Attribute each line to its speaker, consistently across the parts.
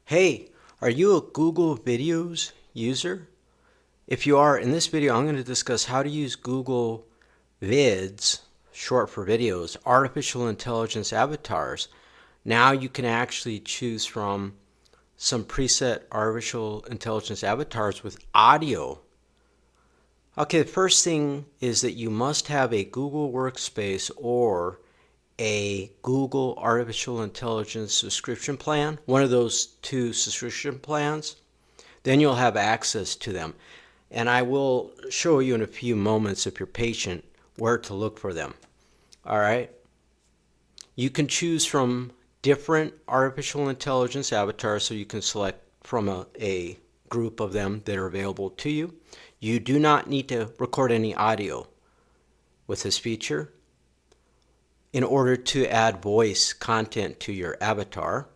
Speaker 1: Hey, are you a Google Videos user? If you are, in this video I'm going to discuss how to use Google Vids, short for videos, artificial intelligence avatars. Now you can actually choose from some preset artificial intelligence avatars with audio. Okay, the first thing is that you must have a Google Workspace or a Google Artificial Intelligence subscription plan, one of those two subscription plans. Then you'll have access to them. And I will show you in a few moments, if you're patient, where to look for them. All right. You can choose from different artificial intelligence avatars, so you can select from a group of them that are available to you. You do not need to record any audio with this feature in order to add voice content to your avatar.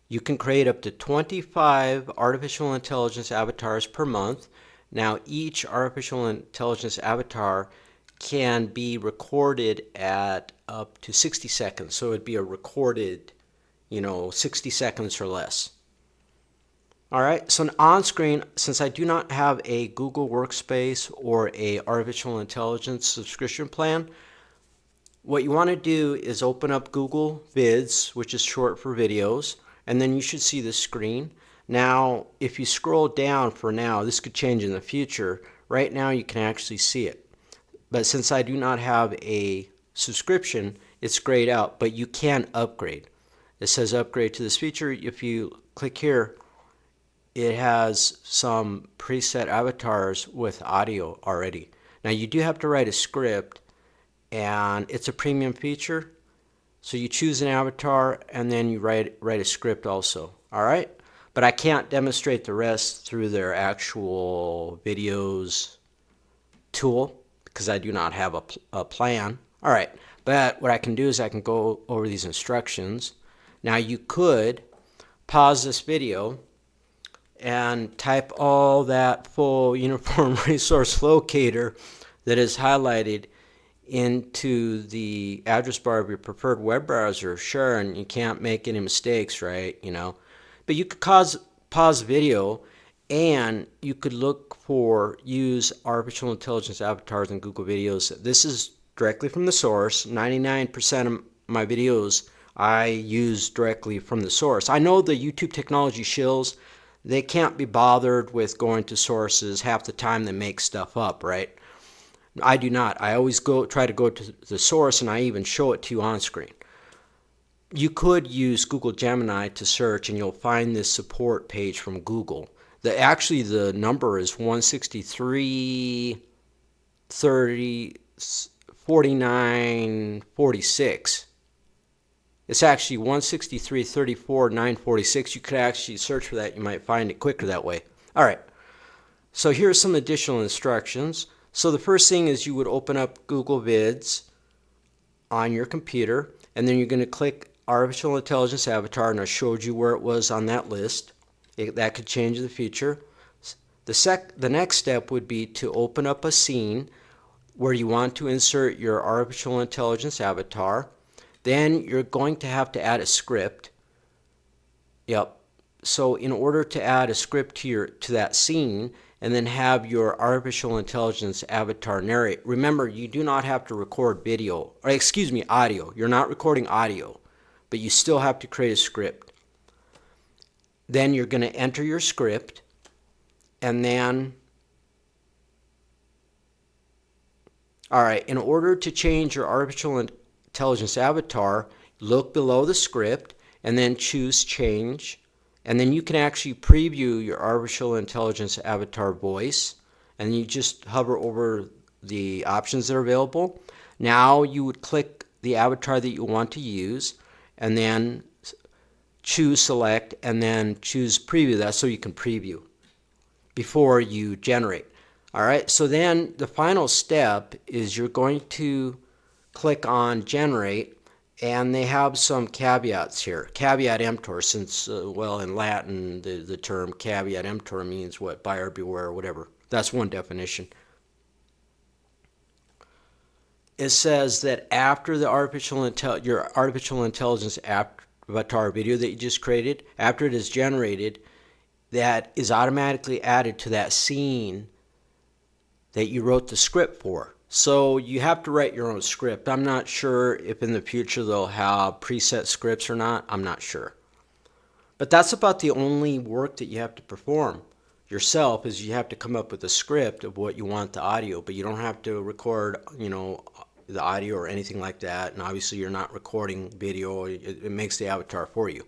Speaker 1: You can create up to 25 artificial intelligence avatars per month. Now, each artificial intelligence avatar can be recorded at up to 60 seconds. So it'd be a recorded, 60 seconds or less. All right, so on screen, since I do not have a Google Workspace or a artificial intelligence subscription plan, what you want to do is open up Google Vids, which is short for videos, and then you should see the screen. Now, if you scroll down for now, this could change in the future. Right now, you can actually see it. But since I do not have a subscription, it's grayed out, but you can upgrade. It says upgrade to this feature. If you click here, it has some preset avatars with audio already. Now, you do have to write a script, and it's a premium feature. So you choose an avatar and then you write a script also. All right? But I can't demonstrate the rest through their actual videos tool because I do not have a plan. All right. But what I can do is I can go over these instructions. Now you could pause this video and type all that full uniform resource locator that is highlighted into the address bar of your preferred web browser. Sure, and you can't make any mistakes, right? But you could pause video, and you could look for use artificial intelligence avatars in Google Videos. This is directly from the source. 99% of my videos I use directly from the source. I know the YouTube technology shills, they can't be bothered with going to sources. Half the time they make stuff up, right? I do not. I always try to go to the source, and I even show it to you on screen. You could use Google Gemini to search, and you'll find this support page from Google. Actually, the number is 163.30.49.46. It's actually 163.34.946. You could actually search for that. You might find it quicker that way. All right. So here's some additional instructions. So the first thing is you would open up Google Vids on your computer, and then you're going to click Artificial Intelligence Avatar, and I showed you where it was on that list. That could change in the future. The next step would be to open up a scene where you want to insert your Artificial Intelligence Avatar. Then you're going to have to add a script. Yep. So in order to add a script to that scene, and then have your artificial intelligence avatar narrate. Remember, you do not have to record audio. You're not recording audio, but you still have to create a script. Then you're going to enter your script, and then, all right, in order to change your artificial intelligence avatar, look below the script, and then choose change. And then you can actually preview your artificial intelligence avatar voice, and you just hover over the options that are available. Now you would click the avatar that you want to use, and then choose select, and then choose preview. That's so you can preview before you generate. All right, so then the final step is you're going to click on generate. And they have some caveats here. Caveat emptor, since, in Latin, the term caveat emptor means what? Buyer beware, or whatever. That's one definition. It says that after your artificial intelligence avatar video that you just created, after it is generated, that is automatically added to that scene that you wrote the script for. So you have to write your own script. I'm not sure if in the future they'll have preset scripts or not. I'm not sure. But that's about the only work that you have to perform yourself, is you have to come up with a script of what you want the audio, but you don't have to record, the audio or anything like that. And obviously you're not recording video. It makes the avatar for you.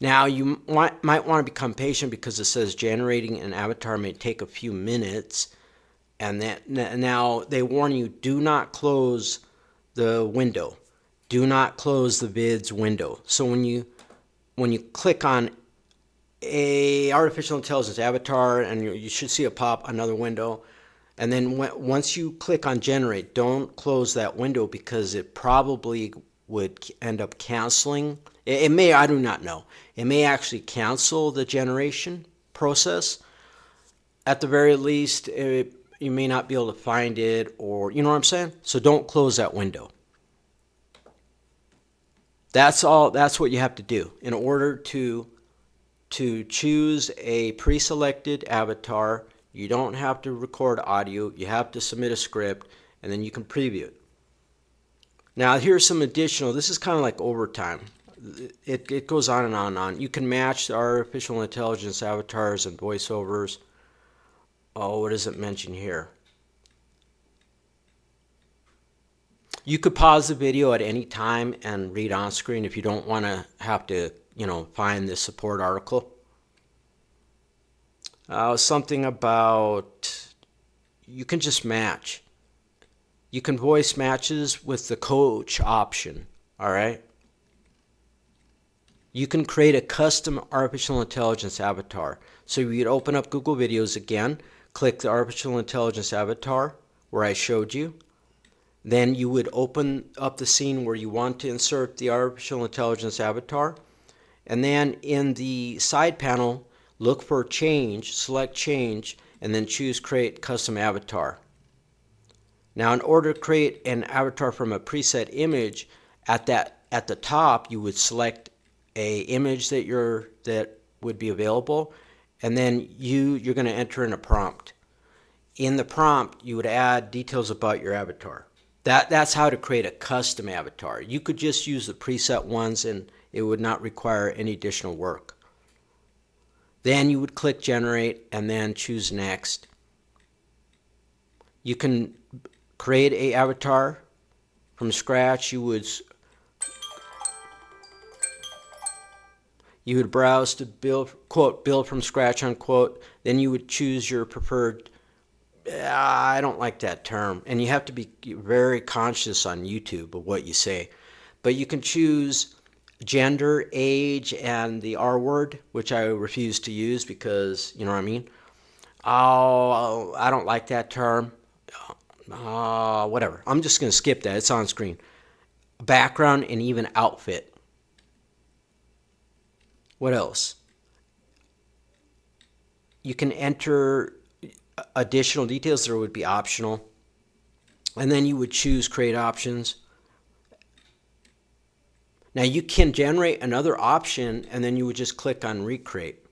Speaker 1: Now you might want to become patient because it says generating an avatar may take a few minutes, and now they warn you, do not close the window. Do not close the Vids window. So when you click on a artificial intelligence avatar, and you should see another window, and then once you click on generate, don't close that window because it probably would end up canceling. It may, I do not know. It may actually cancel the generation process. At the very least, you may not be able to find it, or you know what I'm saying? So don't close that window. That's all. That's what you have to do in order to choose a pre-selected avatar. You don't have to record audio. You have to submit a script, and then you can preview it. Now here's some additional. This is kind of like overtime. It goes on and on and on. You can match the artificial intelligence avatars and voiceovers. Oh, what does it mention here? You could pause the video at any time and read on screen if you don't want to have to, find the support article. Something about you can just match. You can voice matches with the coach option, all right? You can create a custom artificial intelligence avatar. So you'd open up Google Videos again, click the artificial intelligence avatar where I showed you. Then you would open up the scene where you want to insert the artificial intelligence avatar. And then in the side panel, look for change, select change, and then choose create custom avatar. Now in order to create an avatar from a preset image, at the top you would select a image that would be available, and then you're going to enter in a prompt. In the prompt you would add details about your avatar. That's how to create a custom avatar. You could just use the preset ones and it would not require any additional work. Then you would click generate and then choose next. You can create an avatar from scratch. You would browse to build, quote, build from scratch, unquote. Then you would choose your preferred, I don't like that term, and you have to be very conscious on YouTube of what you say. But you can choose gender, age, and the R word, which I refuse to use because, you know what I mean? Oh, I don't like that term. Whatever. I'm just going to skip that. It's on screen. Background and even outfit. What else? You can enter additional details that would be optional. And then you would choose create options. Now you can generate another option and then you would just click on recreate.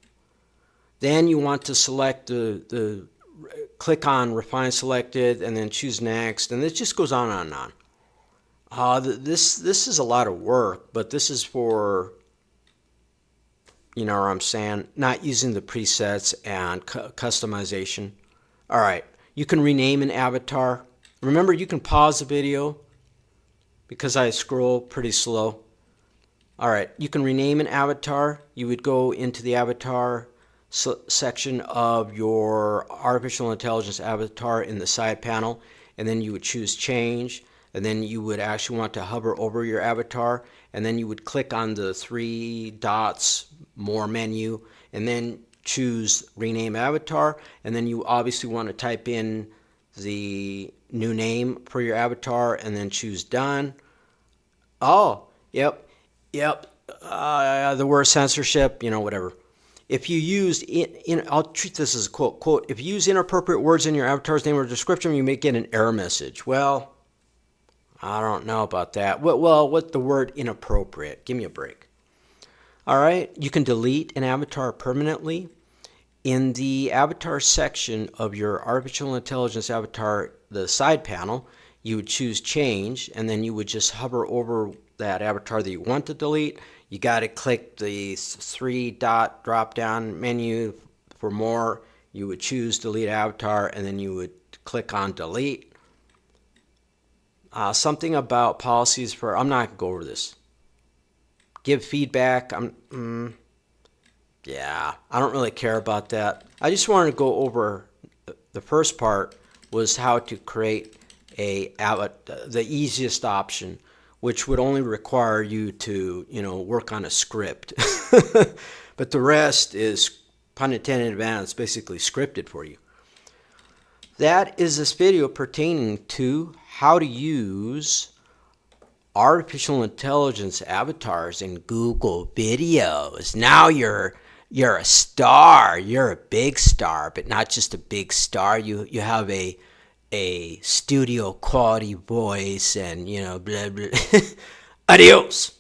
Speaker 1: Then you want to select click on refine selected and then choose next, and it just goes on and on. This is a lot of work, but this is for, you know what I'm saying, not using the presets and customization. All right, you can rename an avatar. Remember, you can pause the video because I scroll pretty slow. All right, you can rename an avatar. You would go into the avatar section of your artificial intelligence avatar in the side panel, and then you would choose change, and then you would actually want to hover over your avatar, and then you would click on the three dots, more menu, and then choose rename avatar, and then you obviously want to type in the new name for your avatar and then choose done. Oh, yep. The word censorship, whatever. If you use, I'll treat this as a quote, if you use inappropriate words in your avatar's name or description, you may get an error message. Well, I don't know about that. Well, what the word inappropriate? Give me a break. All right, you can delete an avatar permanently. In the avatar section of your artificial intelligence avatar, the side panel, you would choose change, and then you would just hover over that avatar that you want to delete. You got to click the three dot drop down menu for more. You would choose delete avatar, and then you would click on delete. Something about policies for, I'm not going to go over this. Give feedback. Yeah, I don't really care about that. I just wanted to go over the first part was how to create the easiest option, which would only require you to, work on a script. But the rest is, pun intended, advanced, basically scripted for you. That is this video pertaining to how to use artificial intelligence avatars in Google videos. Now you're a star. You're a big star, but not just a big star. You have a studio quality voice and blah blah. Adios.